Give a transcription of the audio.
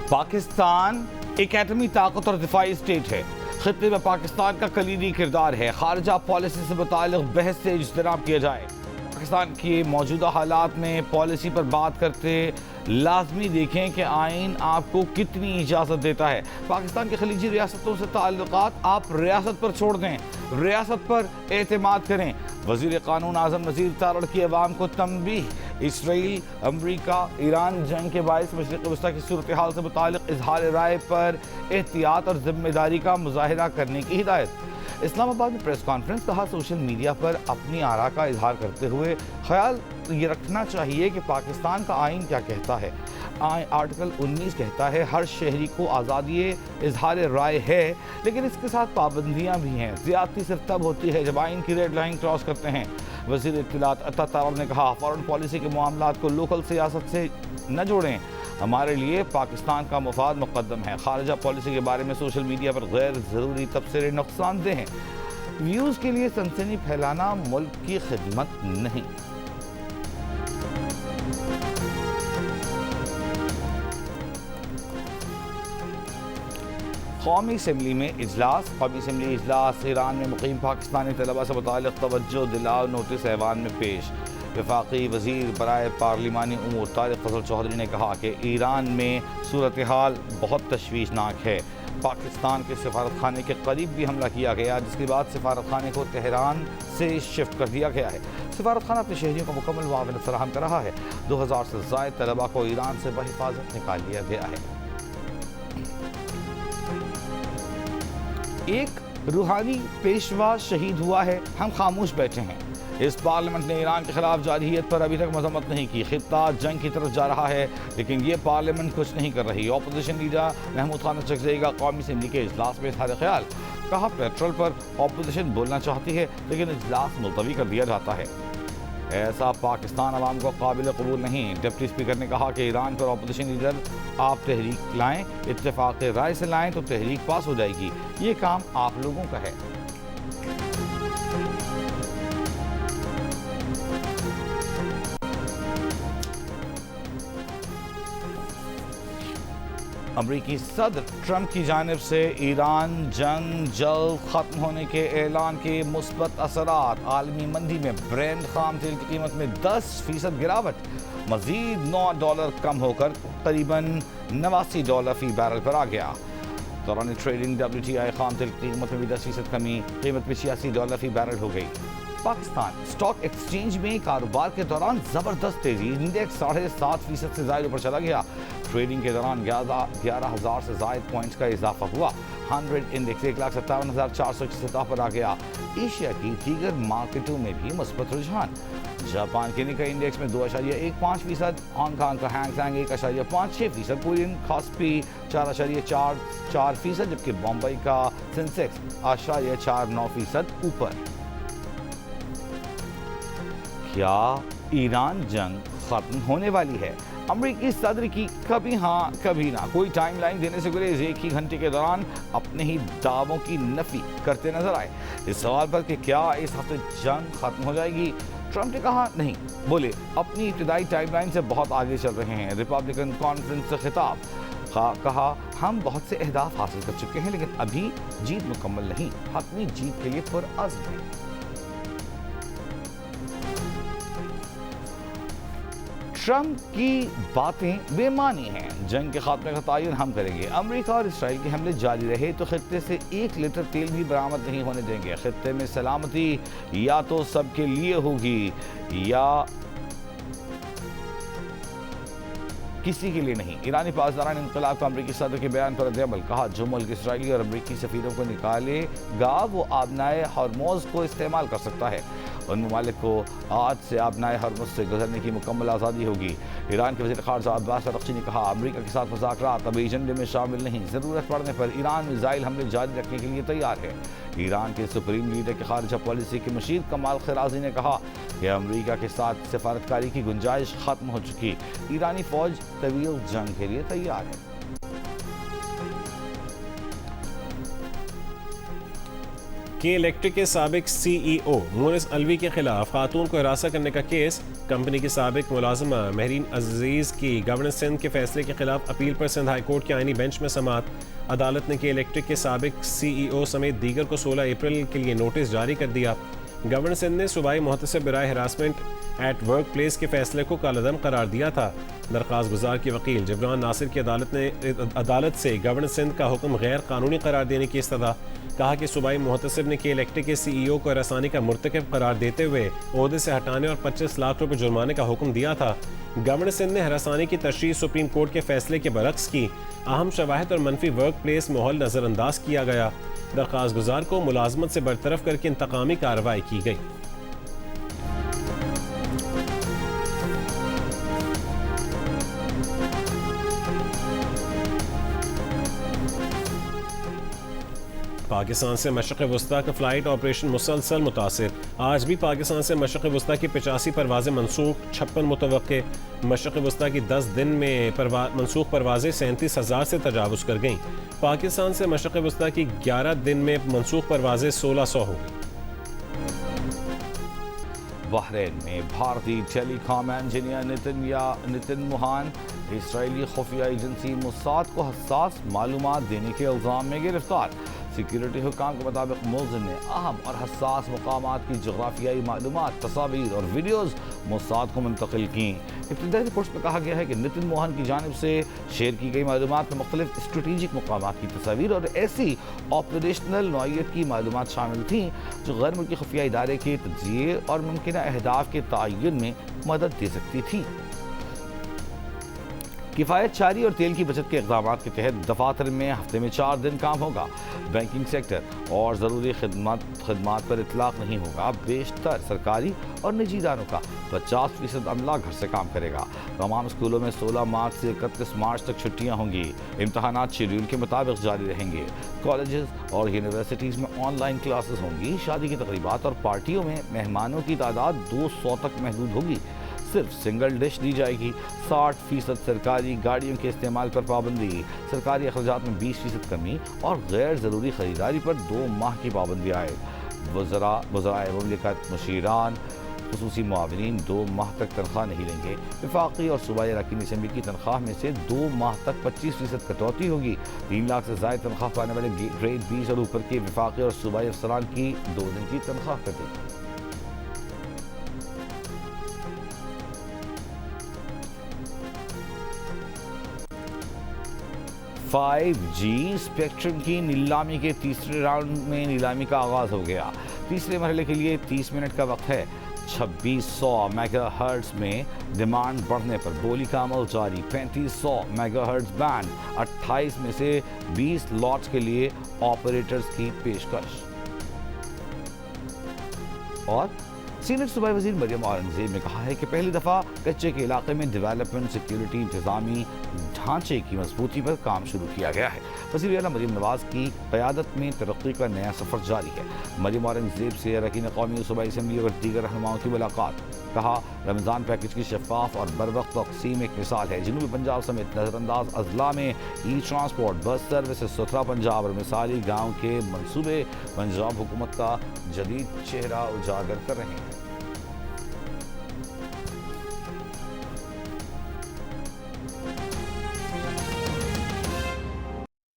پاکستان ایک ایٹمی طاقت اور دفاعی اسٹیٹ ہے. خطے میں پاکستان کا کلیدی کردار ہے. خارجہ پالیسی سے متعلق بحث سے اجتناب کیا جائے. پاکستان کی موجودہ حالات میں پالیسی پر بات کرتے لازمی دیکھیں کہ آئین آپ کو کتنی اجازت دیتا ہے. پاکستان کے خلیجی ریاستوں سے تعلقات آپ ریاست پر چھوڑ دیں, ریاست پر اعتماد کریں. وزیر قانون اعظم نذیر تارڑ کی عوام کو تنبیہ. اسرائیل امریکہ ایران جنگ کے باعث مشرق وسطی کی صورتحال سے متعلق اظہار رائے پر احتیاط اور ذمہ داری کا مظاہرہ کرنے کی ہدایت. اسلام آباد میں پریس کانفرنس. کہا سوشل میڈیا پر اپنی آراء کا اظہار کرتے ہوئے خیال یہ رکھنا چاہیے کہ پاکستان کا آئین کیا کہتا ہے. آرٹیکل 19 کہتا ہے ہر شہری کو آزادی اظہار رائے ہے, لیکن اس کے ساتھ پابندیاں بھی ہیں. زیادتی صرف تب ہوتی ہے جب آئین کی ریڈ لائن کراس کرتے ہیں. وزیر اطلاعات عطا تارڑ نے کہا فارن پالیسی کے معاملات کو لوکل سیاست سے نہ جوڑیں. ہمارے لیے پاکستان کا مفاد مقدم ہے. خارجہ پالیسی کے بارے میں سوشل میڈیا پر غیر ضروری تبصرے نقصان دہ ہیں. ویوز کے لیے سنسنی پھیلانا ملک کی خدمت نہیں. قومی اسمبلی میں اجلاس. قومی اسمبلی اجلاس ایران میں مقیم پاکستانی طلبہ سے متعلق توجہ دلاؤ نوٹس ایوان میں پیش. وفاقی وزیر برائے پارلیمانی امور طارق فضل چودھری نے کہا کہ ایران میں صورتحال بہت تشویشناک ہے. پاکستان کے سفارت خانے کے قریب بھی حملہ کیا گیا, جس کے بعد سفارت خانے کو تہران سے شفٹ کر دیا گیا ہے. سفارت خانہ اپنے شہریوں کو مکمل معاونت فراہم کر رہا ہے. 2000 سے زائد طلبہ کو ایران سے بحفاظت نکال لیا گیا ہے. ایک روحانی پیشوا شہید ہوا ہے, ہم خاموش بیٹھے ہیں. اس پارلیمنٹ نے ایران کے خلاف جارحیت پر ابھی تک مذمت نہیں کی. خطہ جنگ کی طرف جا رہا ہے, لیکن یہ پارلیمنٹ کچھ نہیں کر رہی. اپوزیشن لیڈر محمود خان چکزئی کا قومی اسمبلی کے اجلاس میں اظہار خیال. کہا پیٹرول پر اپوزیشن بولنا چاہتی ہے, لیکن اجلاس ملتوی کر دیا جاتا ہے. ایسا پاکستان عوام کو قابل قبول نہیں. ڈپٹی اسپیکر نے کہا کہ ایران پر اپوزیشن لیڈر آپ تحریک لائیں, اتفاق رائے سے لائیں تو تحریک پاس ہو جائے گی. یہ کام آپ لوگوں کا ہے. امریکی صدر ٹرمپ کی جانب سے ایران جنگ جلد ختم ہونے کے اعلان کے مثبت اثرات. عالمی منڈی میں برینڈ خام تیل کی قیمت میں 10% گراوٹ, مزید $9 کم ہو کر تقریباً $89 فی بیرل پر آ گیا. دوران ٹریڈنگ WTI خام تیل کی قیمت میں بھی 10% کمی, قیمت میں $86 فی بیرل ہو گئی. پاکستان اسٹاک ایکسچینج میں کاروبار کے دوران زبردست تیزی. انڈیکس 7.5% سے زائد اوپر چلا گیا. ٹریڈنگ کے دوران 11,000 سے زائد پوائنٹس کا اضافہ ہوا. 100 انڈیکس 1,57,400 کی سطح پر آ گیا. ایشیا کی دیگر مارکیٹوں میں بھی مثبت رجحان. جاپان کے نکئی انڈیکس میں 2.15%, ہانگ کانگ کا ہینگ سینگ 1.56%, کورین کاسپی 4.44%, جبکہ بمبئی کا سینسیکس 0.49% اوپر. کیا ایران جنگ ختم ہونے والی ہے؟ امریکی صدر کی کبھی ہاں کبھی نہ. کوئی ٹائم لائن دینے سے گریز ایک ہی گھنٹے کے دوران اپنے ہی دعووں کی نفی کرتے نظر آئے. اس سوال پر کہ کیا اس ہفتے جنگ ختم ہو جائے گی, ٹرمپ نے کہا نہیں. بولے اپنی ابتدائی ٹائم لائن سے بہت آگے چل رہے ہیں. ریپبلکن کانفرنس سے خطاب. کہا ہم بہت سے اہداف حاصل کر چکے ہیں, لیکن ابھی جیت مکمل نہیں. حتمی جیت کے لیے پرعزم ہیں. ٹرمپ کی باتیں بے معنی ہیں. جنگ کے خاتمے کا تعین ہم کریں گے. امریکہ اور اسرائیل کے حملے جاری رہے تو خطے سے 1 لیٹر تیل بھی برآمد نہیں ہونے دیں گے. خطے میں سلامتی یا تو سب کے لیے ہوگی یا کسی کے لیے نہیں. ایرانی پاسداران انقلاب کا امریکی صدر کے بیان پر رد عمل. کہا جو ملک اسرائیلی اور امریکی سفیروں کو نکالے گا وہ آبنائے ہرموز کو استعمال کر سکتا ہے. ان ممالک کو آج سے آبنائے ہرمز سے گزرنے کی مکمل آزادی ہوگی. ایران کے وزیر خارجہ عباس عراقچی نے کہا امریکہ کے ساتھ مذاکرات ابھی ایجنڈے میں شامل نہیں. ضرورت پڑنے پر ایران میزائل حملے جاری رکھنے کے لیے تیار ہے. ایران کے سپریم لیڈر کے خارجہ پالیسی کے مشیر کمال خرازی نے کہا کہ امریکہ کے ساتھ سفارتکاری کی گنجائش ختم ہو چکی. ایرانی فوج طویل جنگ کے لیے تیار ہے. کے الیکٹرک کے سابق سی ای او مونس الوی کے خلاف خاتون کو ہراساں کرنے کا کیس۔ کمپنی کی سابق ملازمہ مہرین عزیز کی گورننس سندھ کے فیصلے کے خلاف اپیل پر سندھ ہائی کورٹ کے آئینی بینچ میں سماعت۔ عدالت نے کے الیکٹرک کے سابق سی ای او سمیت دیگر کو 16 اپریل کے لیے نوٹس جاری کر دیا۔ گورنر سندھ نے صوبائی محتسب برائے ہراسمنٹ ایٹ ورک پلیس کے فیصلے کو کالعدم قرار دیا تھا۔ درخواست گزار کی وکیل جبران ناصر کی عدالت سے گورنر سندھ کا حکم غیر قانونی قرار دینے کی استدعا۔ کہا کہ صوبائی محتسب نے کے الیکٹرک کے سی ای او کو ہراسانی کا مرتکب قرار دیتے ہوئے عہدے سے ہٹانے اور 25 لاکھ روپے جرمانے کا حکم دیا تھا۔ گورنر سندھ نے ہراسانی کی تشریح سپریم کورٹ کے فیصلے کے برعکس کی۔ اہم شواہد اور منفی ورک پلیس ماحول نظر انداز کیا گیا۔ درخواست گزار کو ملازمت سے برطرف کر کے انتقامی کارروائی کی گئی۔ پاکستان سے مشرق وسطی کا فلائٹ آپریشن مسلسل متاثر۔ آج بھی پاکستان سے مشرق وسطی کی 85 پروازیں منسوخ، 56 متوقع۔ مشرق وسطی کی 10 دن میں منسوخ پروازیں 37,000 سے تجاوز کر گئیں۔ پاکستان سے مشرق وسطی کی 11 دن میں منسوخ پروازیں 1600 ہو گئیں۔ بحرین میں بھارتی ٹیلی کام انجینئر نتن موہان اسرائیلی خفیہ ایجنسی موساد کو حساس معلومات دینے کے الزام میں گرفتار۔ سیکیورٹی حکام کے مطابق ملزم نے اہم اور حساس مقامات کی جغرافیائی معلومات، تصاویر اور ویڈیوز موساد کو منتقل کیں۔ ابتدائی رپورٹس میں کہا گیا ہے کہ نتن موہن کی جانب سے شیئر کی گئی معلومات میں مختلف اسٹریٹجک مقامات کی تصاویر اور ایسی آپریشنل نوعیت کی معلومات شامل تھیں جو غیر ملکی خفیہ ادارے کے تجزیے اور ممکنہ اہداف کے تعین میں مدد دے سکتی تھی۔ کفایت چاری اور تیل کی بچت کے اقدامات کے تحت دفاتر میں ہفتے میں 4 دن کام ہوگا۔ بینکنگ سیکٹر اور ضروری خدمات پر اطلاق نہیں ہوگا۔ بیشتر سرکاری اور نجی اداروں کا 50% عملہ گھر سے کام کرے گا۔ تمام اسکولوں میں 16 مارچ سے 31 مارچ تک چھٹیاں ہوں گی۔ امتحانات شیڈول کے مطابق جاری رہیں گے۔ کالجز اور یونیورسٹیز میں آن لائن کلاسز ہوں گی۔ شادی کی تقریبات اور پارٹیوں میں مہمانوں کی تعداد 200 تک محدود ہوگی۔ صرف سنگل ڈش دی جائے گی۔ 60% سرکاری گاڑیوں کے استعمال پر پابندی۔ سرکاری اخراجات میں 20% کمی اور غیر ضروری خریداری پر 2 ماہ کی پابندی عائد۔ وزرائے مملکت، مشیران، خصوصی معاونین 2 ماہ تک تنخواہ نہیں لیں گے۔ وفاقی اور صوبائی اراکین اسمبلی کی تنخواہ میں سے 2 ماہ تک 25% کٹوتی ہوگی۔ 3 لاکھ سے زائد تنخواہ پانے والے گریڈ 20 اور اوپر کے وفاقی اور صوبائی افسران کی 2 دن کی تنخواہ کٹے گی۔ 5G اسپیکٹرم کی نیلامی کے تیسرے راؤنڈ میں نیلامی کا آغاز ہو گیا۔ تیسرے مرحلے کے لیے 30 منٹ کا وقت ہے۔ 2600 میگا ہرٹز میں ڈیمانڈ بڑھنے پر بولی کا عمل جاری۔ 3500 میگا ہرٹز بینڈ 28 میں سے 20 لاٹس کے لیے آپریٹرز کی پیشکش۔ اور سینئر صوبائی وزیر مریم اورنگزیب نے کہا ہے کہ پہلی دفعہ کچے کے علاقے میں ڈیولپمنٹ، سیکیورٹی، انتظامی ڈھانچے کی مضبوطی پر کام شروع کیا گیا ہے۔ وزیر اعلیٰ مریم نواز کی قیادت میں ترقی کا نیا سفر جاری ہے۔ مریم اورنگزیب سے اراکین قومی صوبائی اسمبلی اور دیگر رہنماؤں کی ملاقات۔ کہا رمضان پیکج کی شفاف اور بروقت تقسیم ایک مثال ہے۔ جنوبی پنجاب سمیت نظر انداز اضلاع میں ای ٹرانسپورٹ، بس سروسز، ستھرا پنجاب اور مثالی گاؤں کے منصوبے پنجاب حکومت کا جدید چہرہ اجاگر کر رہے ہیں۔